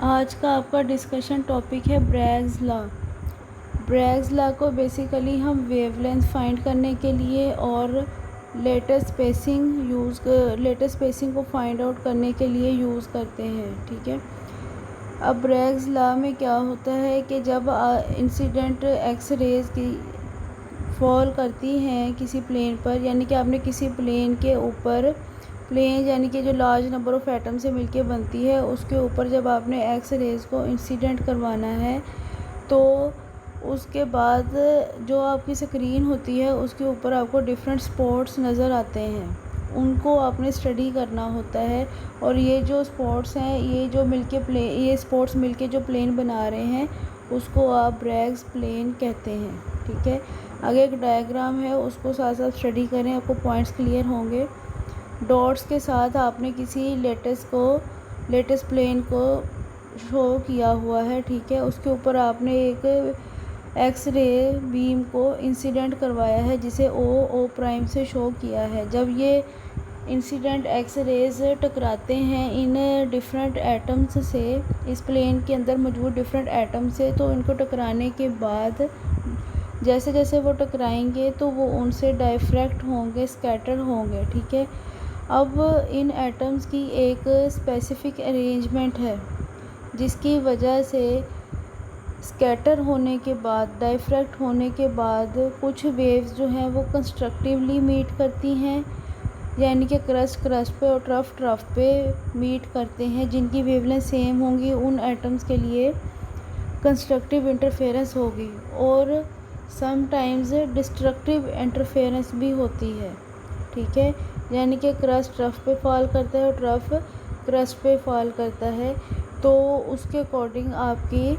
आज का आपका डिस्कशन टॉपिक है ब्रैग्स लॉ। ब्रैग्स लॉ को बेसिकली हम वेवलेंथ फाइंड करने के लिए और लेटेस्ट स्पेसिंग को फाइंड आउट करने के लिए यूज़ करते हैं। ठीक है, अब ब्रैग्स लॉ में क्या होता है कि जब इंसिडेंट एक्स रेज की फॉल करती हैं किसी प्लेन पर, यानी कि आपने किसी प्लेन के ऊपर, प्लेन यानी कि जो लार्ज नंबर ऑफ़ एटम से मिलके बनती है, उसके ऊपर जब आपने एक्स रेज़ को इंसिडेंट करवाना है तो उसके बाद जो आपकी स्क्रीन होती है उसके ऊपर आपको डिफरेंट स्पॉट्स नज़र आते हैं, उनको आपने स्टडी करना होता है। और ये जो स्पॉट्स हैं, ये स्पॉट्स मिलके जो प्लेन बना रहे हैं उसको आप ब्रैग्स प्लेन कहते हैं। ठीक है, आगे एक डायग्राम है, उसको साथ साथ स्टडी करें, आपको पॉइंट्स क्लियर होंगे। डॉट्स के साथ आपने किसी लेटेस्ट प्लेन को शो किया हुआ है। ठीक है, उसके ऊपर आपने एक एक्स रे बीम को इंसिडेंट करवाया है जिसे ओ प्राइम से शो किया है। जब ये इंसिडेंट एक्स रेज टकराते हैं इन डिफरेंट एटम्स से, इस प्लेन के अंदर मौजूद डिफरेंट एटम से, तो इनको टकराने के बाद जैसे जैसे वो टकराएंगे तो वो उनसे डाइफ्रैक्ट होंगे, स्कैटर होंगे। ठीक है, अब इन एटम्स की एक स्पेसिफिक अरेंजमेंट है जिसकी वजह से स्कैटर होने के बाद, डाइफ्रैक्ट होने के बाद कुछ वेव्स जो हैं वो कंस्ट्रक्टिवली मीट करती हैं, यानी कि क्रस्ट पे और ट्रफ पे मीट करते हैं, जिनकी वेवलेंथ सेम होंगी। उन एटम्स के लिए कंस्ट्रक्टिव इंटरफेरेंस होगी और समटाइम्स डिस्ट्रक्टिव इंटरफेरेंस भी होती है। ठीक है, यानी कि क्रस्ट ट्रफ पे फॉल करता है और ट्रफ क्रस्ट पे फॉल करता है, तो उसके अकॉर्डिंग आपकी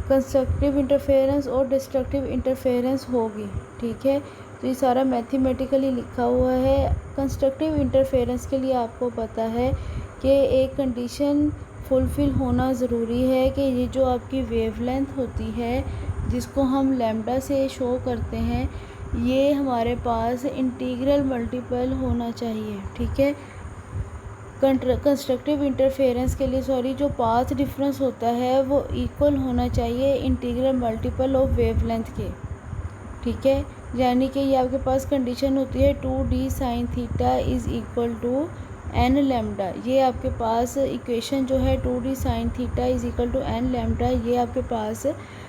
कंस्ट्रक्टिव इंटरफेरेंस और डिस्ट्रक्टिव इंटरफेरेंस होगी। ठीक है, तो ये सारा मैथमेटिकली लिखा हुआ है। कंस्ट्रक्टिव इंटरफेरेंस के लिए आपको पता है कि एक कंडीशन फुलफ़िल होना ज़रूरी है कि ये जो आपकी वेवलेंथ होती है जिसको हम लैम्डा से शो करते हैं, ये हमारे पास इंटीग्रल मल्टीपल होना चाहिए। ठीक है, कंस्ट्रक्टिव इंटरफेरेंस के लिए जो पाथ डिफरेंस होता है वो इक्वल होना चाहिए इंटीग्रल मल्टीपल ऑफ वेवलेंथ के। ठीक है, यानी कि ये आपके पास कंडीशन होती है 2d sin theta is equal to n lambda. ये आपके पास इक्वेशन जो है 2d sin theta is equal to n lambda, ये आपके पास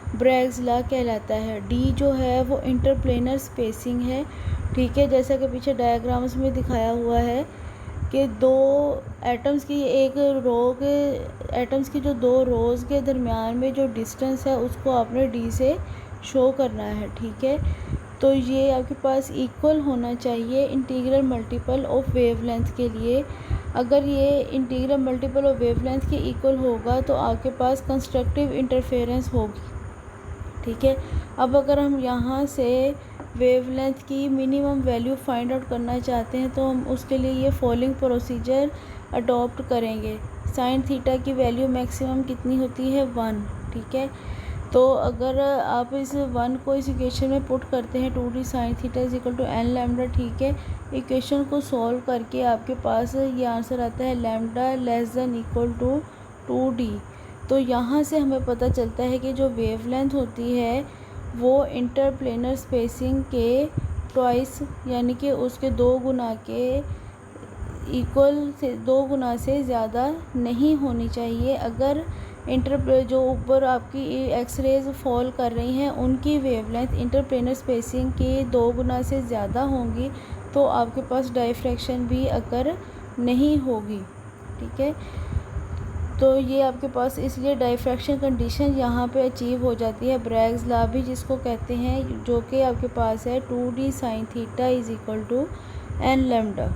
ब्रैग्स लॉ कहलाता है। d जो है वो इंटरप्लेनर स्पेसिंग है। ठीक है, जैसा कि पीछे डायग्राम्स में दिखाया हुआ है कि दो एटम्स की जो दो रोज़ के दरमियान में जो डिस्टेंस है उसको आपने d से शो करना है। ठीक है, तो ये आपके पास इक्वल होना चाहिए इंटीग्रल मल्टीपल ऑफ वेवलेंथ के लिए। अगर ये इंटीग्रल मल्टीपल ऑफ वेवलेंथ के इक्वल होगा तो आपके पास कंस्ट्रक्टिव इंटरफेरेंस होगी। ठीक है, अब अगर हम यहाँ से वेवलेंथ की मिनिमम वैल्यू फाइंड आउट करना चाहते हैं तो हम उसके लिए ये फॉलोइंग प्रोसीजर अडॉप्ट करेंगे। साइन थीटा की वैल्यू मैक्सिमम कितनी होती है 1। ठीक है, तो अगर आप इस 1 को इस इक्वेशन में पुट करते हैं 2d sin theta is equal to n lambda. ठीक है, इक्वेशन को सॉल्व करके आपके पास ये आंसर आता है lambda less than equal to 2d। तो यहाँ से हमें पता चलता है कि जो वेवलेंथ होती है वो इंटरप्लेनर स्पेसिंग के ट्वाइस, यानी कि उसके 2 गुना से ज़्यादा नहीं होनी चाहिए। अगर जो ऊपर आपकी एक्स रेज फॉल कर रही हैं उनकी वेवलेंथ इंटरप्लेनर स्पेसिंग के 2 गुना से ज़्यादा होंगी तो आपके पास डाइफ्रैक्शन भी अकर नहीं होगी। ठीक है, तो ये आपके पास इसलिए डाइफ्रैक्शन कंडीशन यहाँ पे अचीव हो जाती है, ब्रैग्स लॉ भी जिसको कहते हैं, जो कि आपके पास है 2d sin theta is equal to n lambda.